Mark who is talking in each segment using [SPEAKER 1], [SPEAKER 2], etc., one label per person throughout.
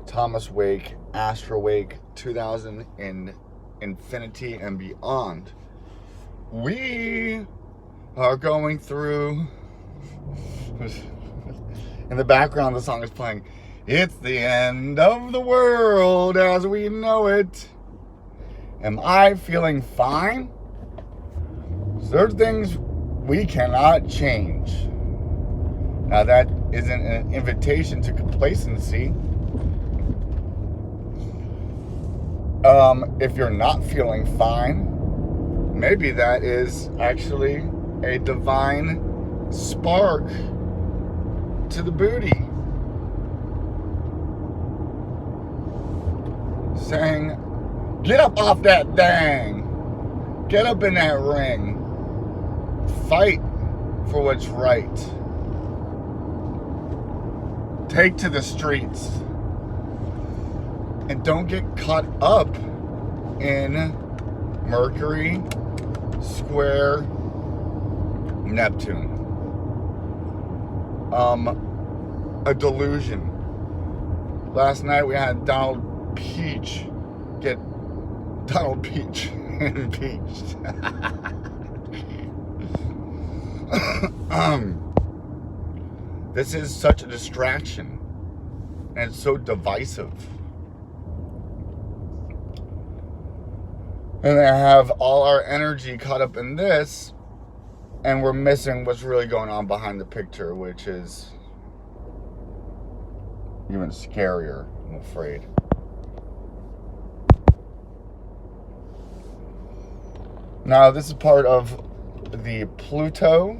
[SPEAKER 1] Thomas Wake, Astro Wake 2000 in Infinity and Beyond. We are going through. In the background, the song is playing. It's the end of the world as we know it. Am I feeling fine? There's things we cannot change. Now, that isn't an invitation to complacency. If you're not feeling fine, maybe that is actually a divine spark to the booty. Saying, get up off that thing. Get up in that ring. Fight for what's right. Take to the streets. And don't get caught up in Mercury square Neptune. A delusion. Last night we had Donald Peach get Donald Peach impeached. This is such a distraction, and it's so divisive. And they have all our energy caught up in this, and we're missing what's really going on behind the picture, which is even scarier, I'm afraid. Now, this is part of the Pluto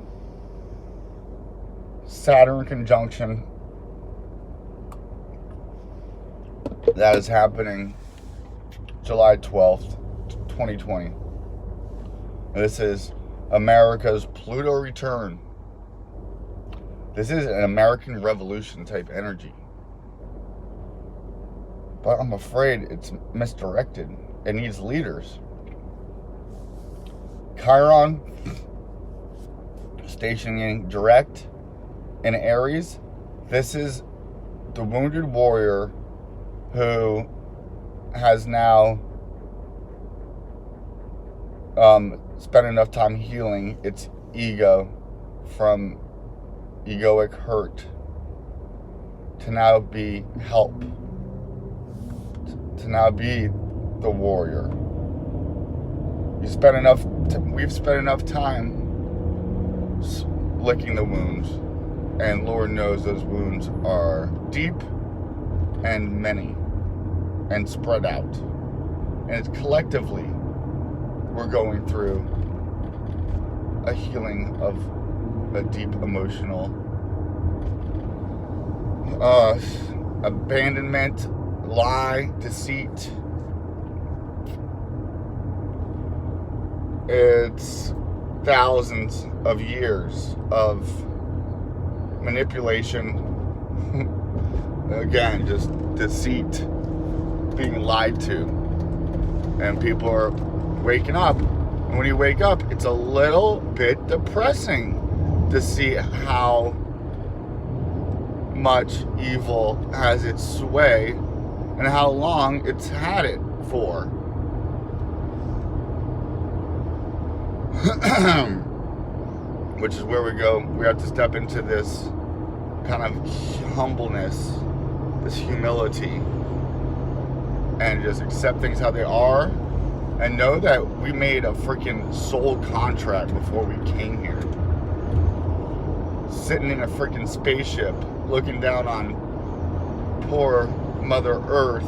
[SPEAKER 1] Saturn conjunction that is happening July 12th, 2020. This is America's Pluto return. This is an American Revolution type energy. But I'm afraid it's misdirected. It needs leaders. Chiron stationing direct in Aries. This is the wounded warrior who has now spent enough time healing its ego from egoic hurt to now be help, to now be the warrior. We've spent enough time licking the wounds, and Lord knows those wounds are deep and many and spread out. And it's collectively we're going through a healing of a deep emotional abandonment, lie, deceit. It's thousands of years of manipulation. Again, just deceit, being lied to. And people are waking up. And when you wake up, it's a little bit depressing to see how much evil has its sway and how long it's had it for. Which is where we go. We have to step into this kind of humbleness, this humility, and just accept things how they are, and know that we made a freaking soul contract before we came here. Sitting in a freaking spaceship, looking down on poor Mother Earth,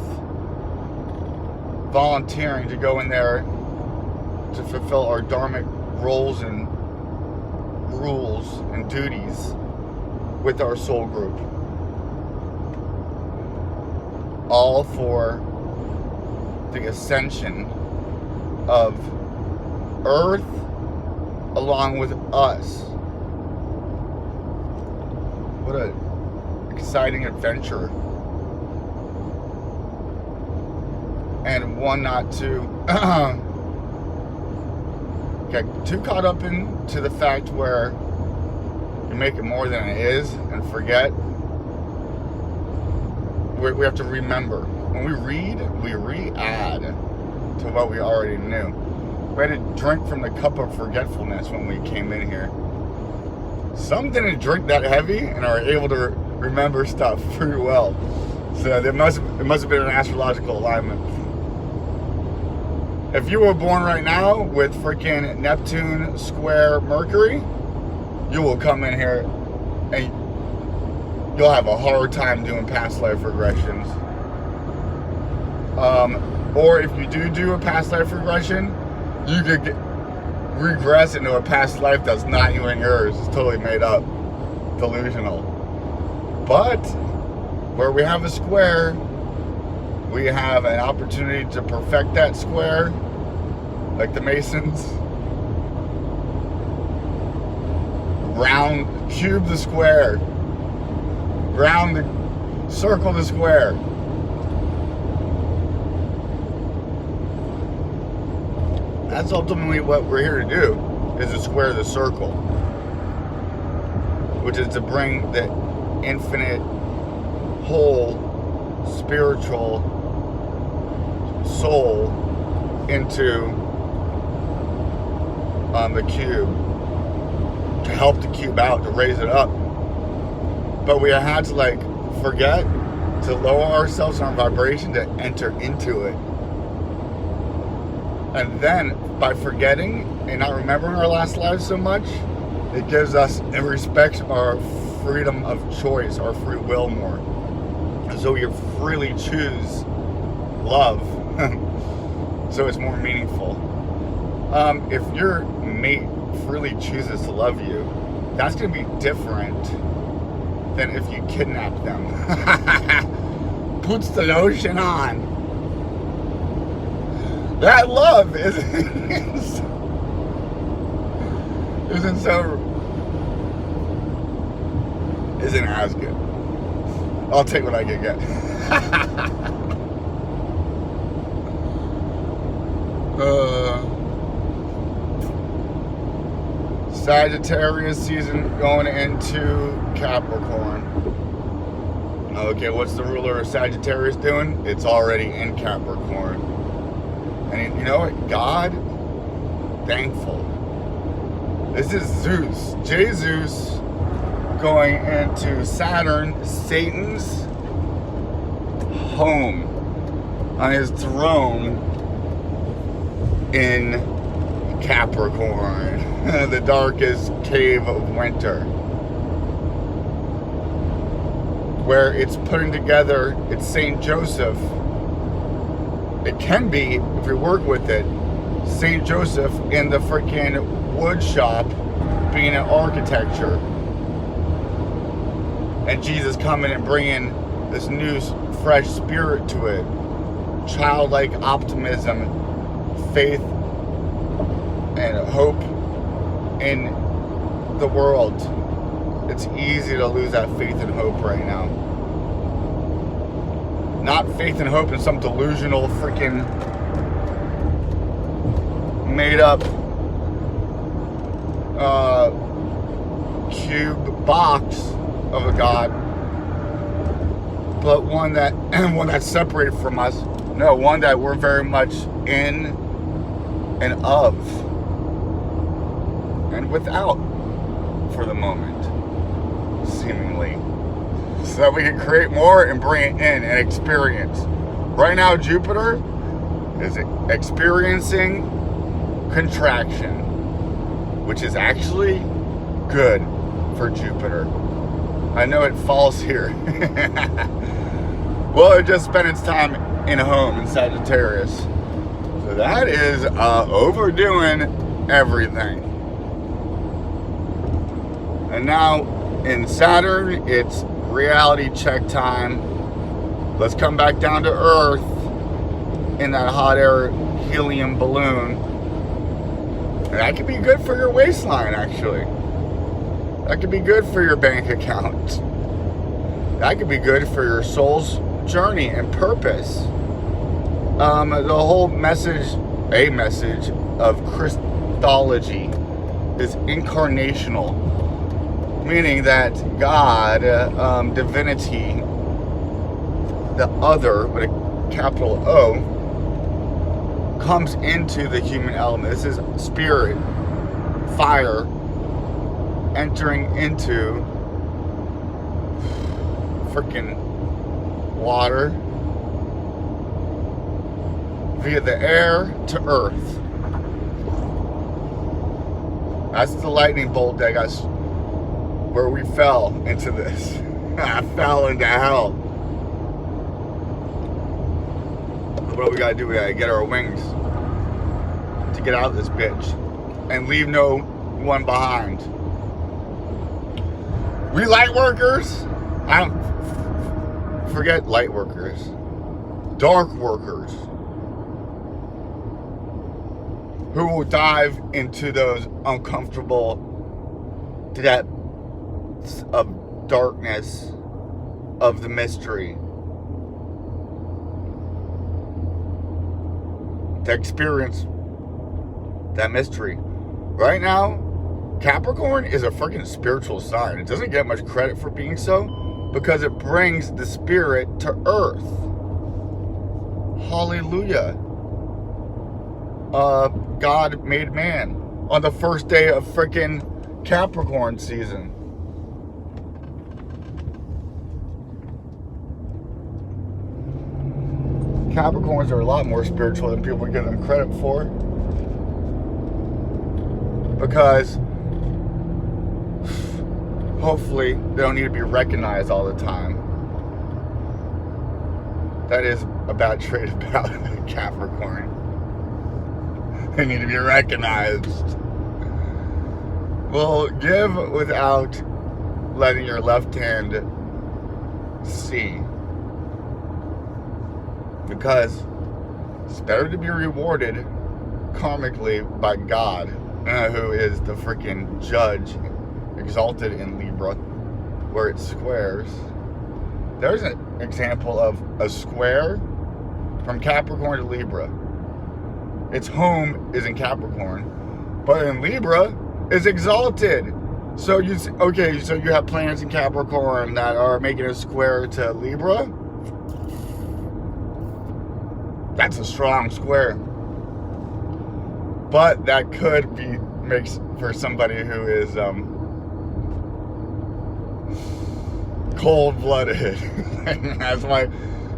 [SPEAKER 1] volunteering to go in there to fulfill our dharmic roles and rules and duties with our soul group. All for the ascension of Earth along with us. What an exciting adventure. And one not to get too caught up into the fact where you make it more than it is and forget we have to remember. When we read, we re-add to what we already knew. We had to drink from the cup of forgetfulness when we came in here. Some didn't drink that heavy and are able to remember stuff pretty well. So it must have been an astrological alignment. If you were born right now with freaking Neptune square Mercury, you will come in here and you'll have a hard time doing past life regressions. Or if you do a past life regression, you could regress into a past life that's not even yours. It's totally made up, delusional. But where we have a square, we have an opportunity to perfect that square, like the Masons. Cube the square, circle the square. That's ultimately what we're here to do, is to square the circle, which is to bring the infinite, whole, spiritual soul into the cube, to help the cube out, to raise it up. But we had to forget to lower ourselves in our vibration to enter into it. And then by forgetting and not remembering our last lives so much, it gives us, in respect, our freedom of choice, our free will more. And so we freely choose love. So it's more meaningful. If your mate freely chooses to love you, that's going to be different than if you kidnap them. Puts the lotion on. That love isn't as good. I'll take what I can get. Sagittarius season going into Capricorn. Okay, what's the ruler of Sagittarius doing? It's already in Capricorn. And you know what? God, thankful. This is Zeus. Jesus going into Saturn, Satan's home, on his throne in Capricorn, the darkest cave of winter, where it's putting together, it's Saint Joseph. It can be, if we work with it, Saint Joseph in the freaking wood shop being an architecture, and Jesus coming and bringing this new fresh spirit to it, childlike optimism, faith and hope in the world. It's easy to lose that faith and hope right now. Not faith and hope in some delusional freaking made up cube box of a God, but one that's separated from us. No, one that we're very much in and of and without for the moment, seemingly, so that we can create more and bring it in and experience. Right now, Jupiter is experiencing contraction, which is actually good for Jupiter. I know it falls here. Well, it just spent its time in a home in Sagittarius. So that is overdoing everything. And now in Saturn, it's reality check time. Let's come back down to Earth in that hot air helium balloon. And that could be good for your waistline, actually. That could be good for your bank account. That could be good for your soul's journey and purpose. The whole message, a message of Christology, is incarnational, meaning that God, divinity, the other, with a capital O, comes into the human element. This is spirit, fire, entering into freaking water via the air to earth. That's the lightning bolt that got where we fell into this. I fell into hell. What do we gotta do? We gotta get our wings to get out of this bitch and leave no one behind. We light workers, I don't forget light workers, dark workers who will dive into those uncomfortable depths of darkness of the mystery to experience that mystery. Right now, Capricorn is a freaking spiritual sign. It doesn't get much credit for being so because it brings the spirit to earth. Hallelujah. God made man on the first day of freaking Capricorn season. Capricorns are a lot more spiritual than people give them credit for, because hopefully they don't need to be recognized all the time. That is a bad trait about Capricorn. They need to be recognized. Well, give without letting your left hand see. Because it's better to be rewarded karmically by God, who is the freaking judge, exalted in Libra, where it squares. There's an example of a square from Capricorn to Libra. Its home is in Capricorn, but in Libra is exalted. So you have planets in Capricorn that are making a square to Libra. That's a strong square. But that could be makes for somebody who is cold-blooded. That's why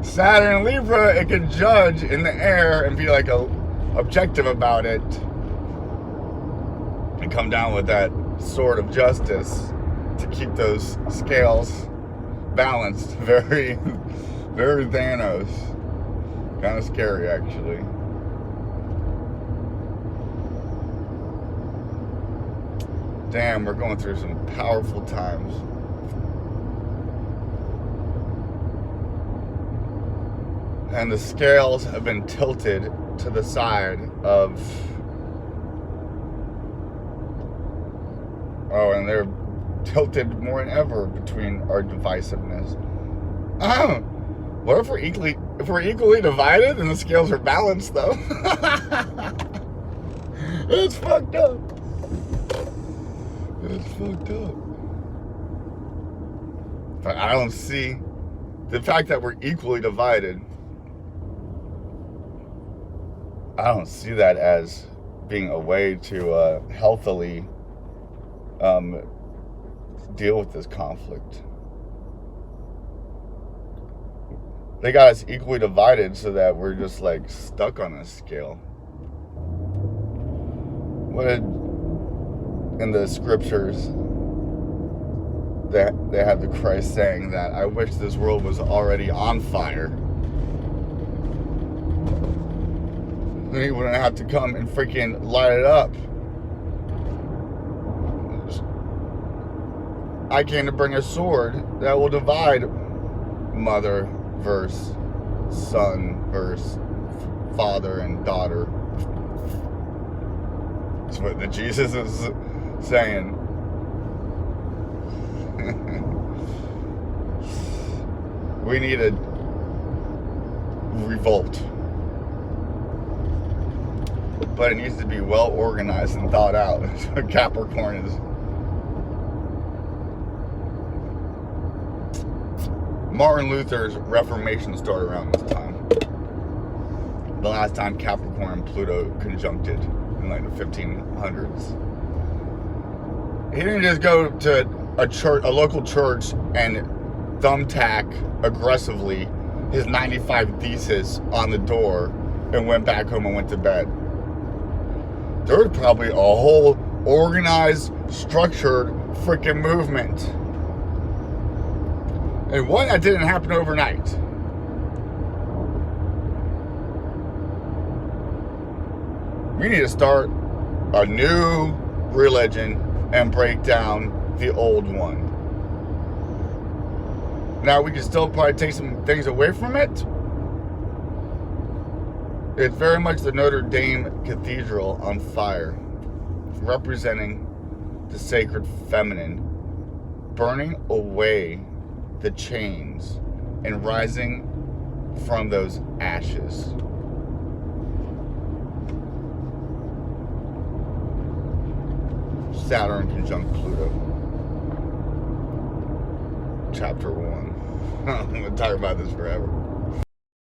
[SPEAKER 1] Saturn and Libra, it can judge in the air and be like objective about it and come down with that sword of justice to keep those scales balanced. Very, very Thanos. Kind of scary, actually. Damn, we're going through some powerful times. And the scales have been tilted to the side of... Oh, and they're tilted more than ever between our divisiveness. What if we're equally divided and the scales are balanced, though? It's fucked up. It's fucked up. But I don't see the fact that we're equally divided. I don't see that as being a way to healthily deal with this conflict. They got us equally divided so that we're just like stuck on this scale. What in the scriptures they have the Christ saying that I wish this world was already on fire. Then he wouldn't have to come and freaking light it up. I came to bring a sword that will divide mother versus son versus father and daughter. That's what the Jesus is saying. We need a revolt. But it needs to be well organized and thought out. That's what Capricorn is. Martin Luther's Reformation started around this time. The last time Capricorn and Pluto conjuncted in like the 1500s. He didn't just go to a local church, and thumbtack aggressively his 95 thesis on the door and went back home and went to bed. There was probably a whole organized, structured freaking movement. And one that didn't happen overnight. We need to start a new religion and break down the old one. Now, we can still probably take some things away from it. It's very much the Notre Dame Cathedral on fire, representing the sacred feminine, burning away the chains and rising from those ashes. Saturn conjunct Pluto. Chapter 1. I'm going to talk about this forever.